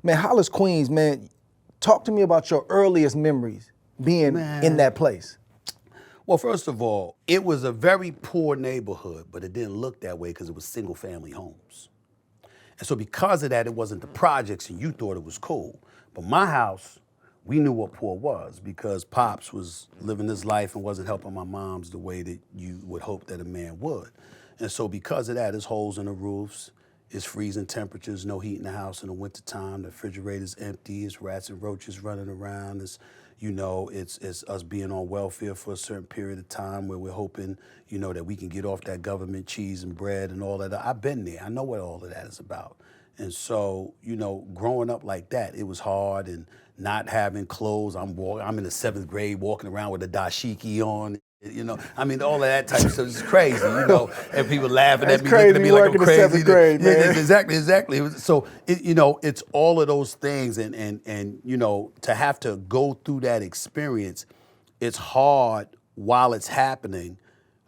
Man, Hollis, Queens, man, talk to me about your earliest memories being in that place. Well, first of all, it was a very poor neighborhood, but it didn't look that way because it was single family homes. And so because of that, it wasn't the projects and you thought it was cool. But my house, we knew what poor was because Pops was living his life and wasn't helping my mom's the way that you would hope that a man would. And so because of that, there's holes in the roofs, it's freezing temperatures, no heat in the house in the wintertime, the refrigerator's empty, it's rats and roaches running around, it's us being on welfare for a certain period of time where we're hoping, that we can get off that government cheese and bread and all that. I've been there. I know what all of that is about. And so, growing up like that, it was hard and not having clothes. I'm in the 7th grade walking around with a dashiki on. All of that type of stuff is crazy, and people laughing at me, looking at me like I'm crazy. Seventh grade, man. Exactly. So, it's all of those things, and to have to go through that experience, it's hard while it's happening,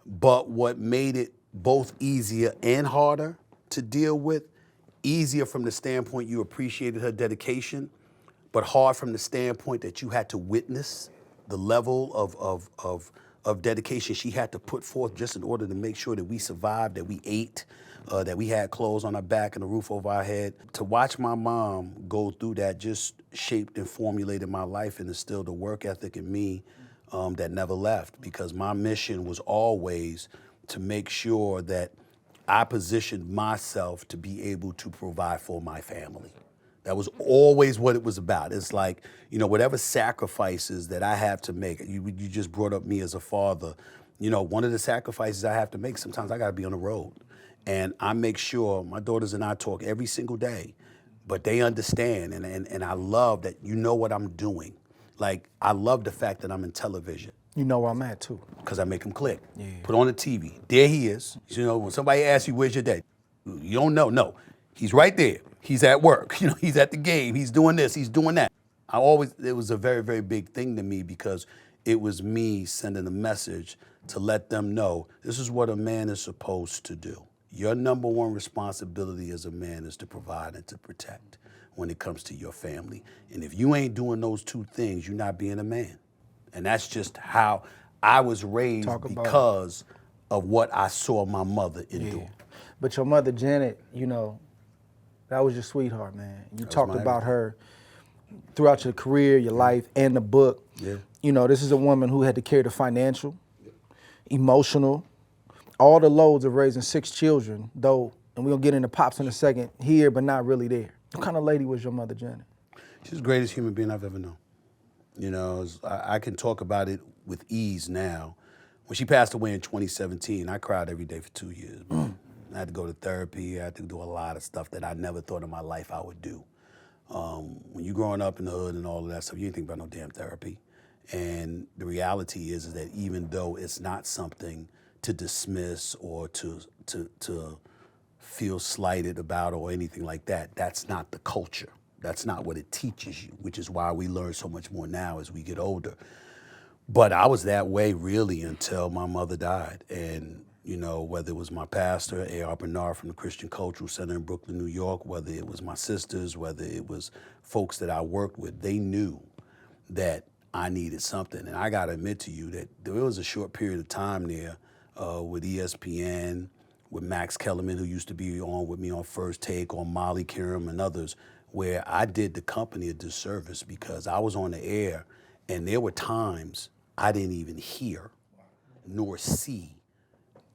but what made it both easier and harder to deal with, easier from the standpoint you appreciated her dedication, but hard from the standpoint that you had to witness the level of dedication she had to put forth just in order to make sure that we survived, that we ate, that we had clothes on our back and a roof over our head. To watch my mom go through that just shaped and formulated my life and instilled a work ethic in me that never left, because my mission was always to make sure that I positioned myself to be able to provide for my family. That was always what it was about. It's like, whatever sacrifices that I have to make, you just brought up me as a father, one of the sacrifices I have to make, sometimes I gotta be on the road. And I make sure my daughters and I talk every single day, but they understand, and I love that what I'm doing. Like, I love the fact that I'm in television. You know where I'm at, too. Because I make them click. Yeah. Put on the TV. There he is. When somebody asks you, where's your dad? You don't know. No, he's right there. He's at work. He's at the game. He's doing this. He's doing that. It was a very, very big thing to me because it was me sending a message to let them know this is what a man is supposed to do. Your number one responsibility as a man is to provide and to protect when it comes to your family. And if you ain't doing those two things, you're not being a man. And that's just how I was raised because of what I saw my mother endure. Yeah. But your mother, Janet, that was your sweetheart, man. You talked about her throughout your career, your life, and the book. Yeah. This is a woman who had to carry the financial, emotional, all the loads of raising 6 children, though, and we're going to get into Pops in a second, here, but not really there. What kind of lady was your mother, Janet? She's the greatest human being I've ever known. I can talk about it with ease now. When she passed away in 2017, I cried every day for 2 years. I had to go to therapy. I had to do a lot of stuff that I never thought in my life I would do. When you're growing up in the hood and all of that stuff, you ain't think about no damn therapy. And the reality is that even though it's not something to dismiss or to feel slighted about or anything like that, that's not the culture. That's not what it teaches you, which is why we learn so much more now as we get older. But I was that way really until my mother died. And, whether it was my pastor, A.R. Bernard from the Christian Cultural Center in Brooklyn, New York, whether it was my sisters, whether it was folks that I worked with, they knew that I needed something. And I got to admit to you that there was a short period of time there with ESPN, with Max Kellerman, who used to be on with me on First Take, on Molly Kiram and others, where I did the company a disservice because I was on the air and there were times I didn't even hear nor see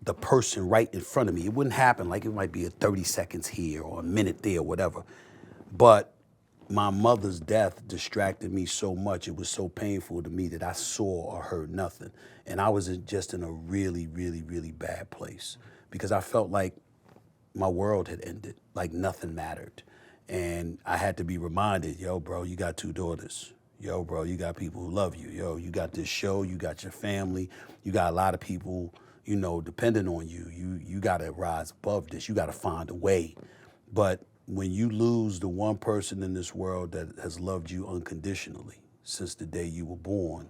the person right in front of me. It wouldn't happen, like it might be a 30 seconds here or a minute there, whatever. But my mother's death distracted me so much, it was so painful to me that I saw or heard nothing. And I was just in a really, really, really bad place because I felt like my world had ended, like nothing mattered. And I had to be reminded, yo, bro, you got 2 daughters. Yo, bro, you got people who love you. Yo, you got this show, you got your family, you got a lot of people, depending on you. You got to rise above this. You got to find a way. But when you lose the one person in this world that has loved you unconditionally since the day you were born,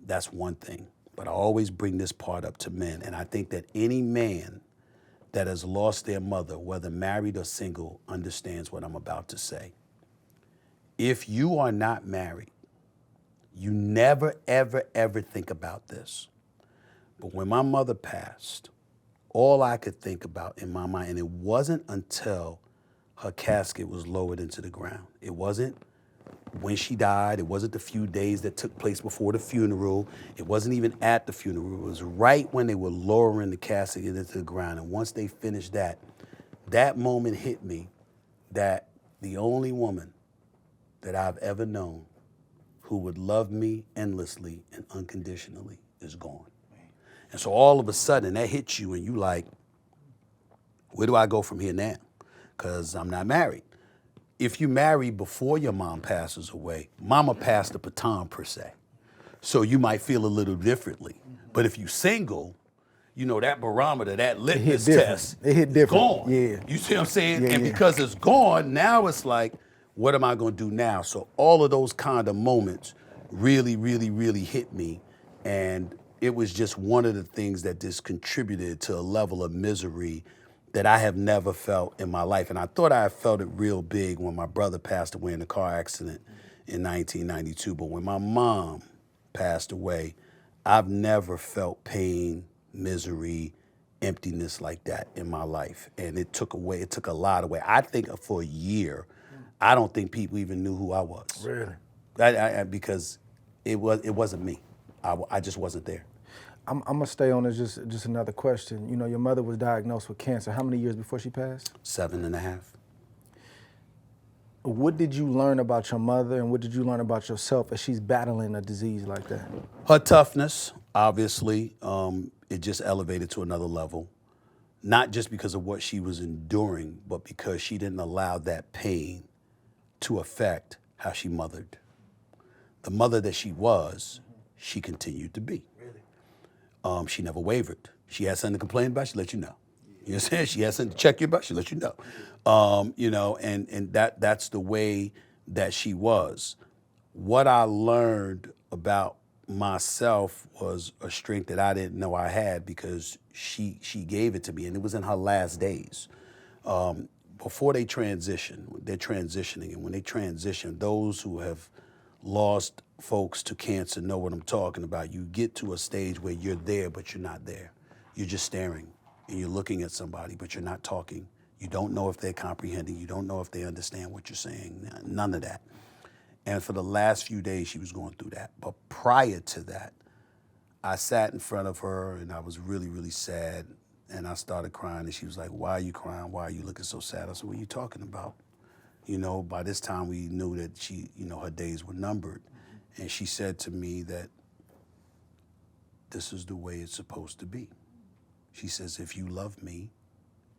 that's one thing. But I always bring this part up to men. And I think that any man that has lost their mother, whether married or single, understands what I'm about to say. If you are not married, you never, ever, ever think about this. But when my mother passed, all I could think about in my mind, and it wasn't until her casket was lowered into the ground. It wasn't when she died. It wasn't the few days that took place before the funeral. It wasn't even at the funeral. It was right when they were lowering the casket into the ground. And once they finished that, that moment hit me that the only woman that I've ever known who would love me endlessly and unconditionally is gone. And so all of a sudden that hits you and you like, where do I go from here now? Because I'm not married. If you marry before your mom passes away, mama passed the baton per se. So you might feel a little differently. But if you single, you know, that barometer, that litmus test, It hit different. gone. Yeah. You see what I'm saying? Yeah, And yeah. because it's gone, now it's like, what am I gonna do now? So all of those kind of moments really, really, really hit me. And it was just one of the things that just contributed to a level of misery that I have never felt in my life. And I thought I felt it real big when my brother passed away in a car accident in 1992. But when my mom passed away, I've never felt pain, misery, emptiness like that in my life. And it took a lot away. I think for a year, I don't think people even knew who I was. Really? Because it wasn't me. I just wasn't there. I'm gonna stay on this. Just another question. You know, your mother was diagnosed with cancer. How many years before she passed? 7.5. What did you learn about your mother, and what did you learn about yourself as she's battling a disease like that? Her toughness, obviously, it just elevated to another level. Not just because of what she was enduring, but because she didn't allow that pain to affect how she mothered. The mother that she was, she continued to be. She never wavered. She had something to complain about, she let you know. You know what I'm saying? She had something to check you about, she let you know. You know, and that's the way that she was. What I learned about myself was a strength that I didn't know I had because she gave it to me, and it was in her last days. Before they transition, they're transitioning, and when they transition, those who have lost folks to cancer know what I'm talking about. You get to a stage where you're there, but you're not there. You're just staring, and you're looking at somebody, but you're not talking. You don't know if they're comprehending. You don't know if they understand what you're saying. None of that. And for the last few days, she was going through that. But prior to that, I sat in front of her, and I was really, really sad. And I started crying, and she was like, "Why are you crying? Why are you looking so sad?" I said, "What are you talking about?" You know, by this time we knew that she, you know, her days were numbered. And she said to me that this is the way it's supposed to be. She says, if you love me,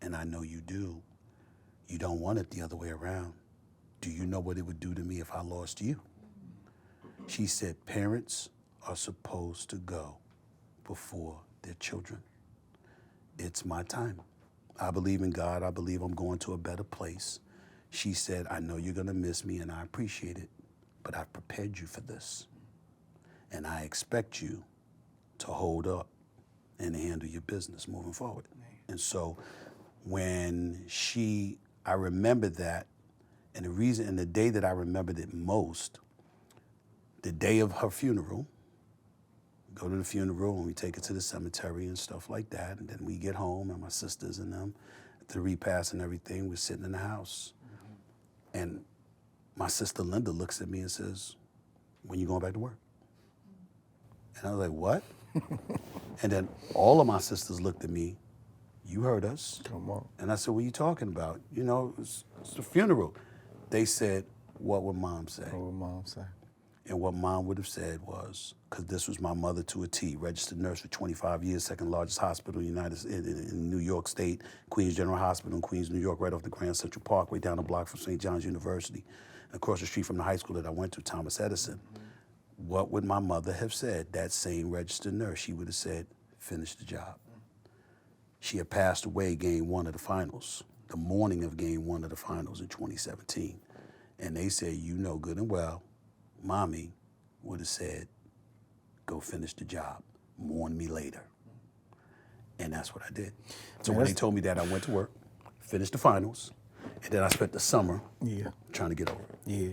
and I know you do, you don't want it the other way around. Do you know what it would do to me if I lost you? She said, parents are supposed to go before their children. It's my time. I believe in God. I believe I'm going to a better place. She said, I know you're gonna miss me and I appreciate it, but I've prepared you for this. And I expect you to hold up and handle your business moving forward. And so when I remembered that, and the day that I remembered it most, the day of her funeral, go to the funeral and we take it to the cemetery and stuff like that. And then we get home and my sisters and them, at the repast and everything, we're sitting in the house. And my sister Linda looks at me and says, when you going back to work? And I was like, what? And then all of my sisters looked at me, you heard us. Come on. And I said, what are you talking about? You know, it's the funeral. They said, what would mom say? What would mom say? And what mom would have said was, because this was my mother to a T, registered nurse for 25 years, second largest hospital in New York State, Queens General Hospital in Queens, New York, right off the Grand Central Parkway, down the block from St. John's University, and across the street from the high school that I went to, Thomas Edison. What would my mother have said? That same registered nurse, she would have said, finish the job. She had passed away game one of the finals, the morning of game one of the finals in 2017. And they said, you know good and well, Mommy would have said, go finish the job, mourn me later. And that's what I did. So when they told me that, I went to work, finished the finals, and then I spent the summer trying to get over it. Yeah.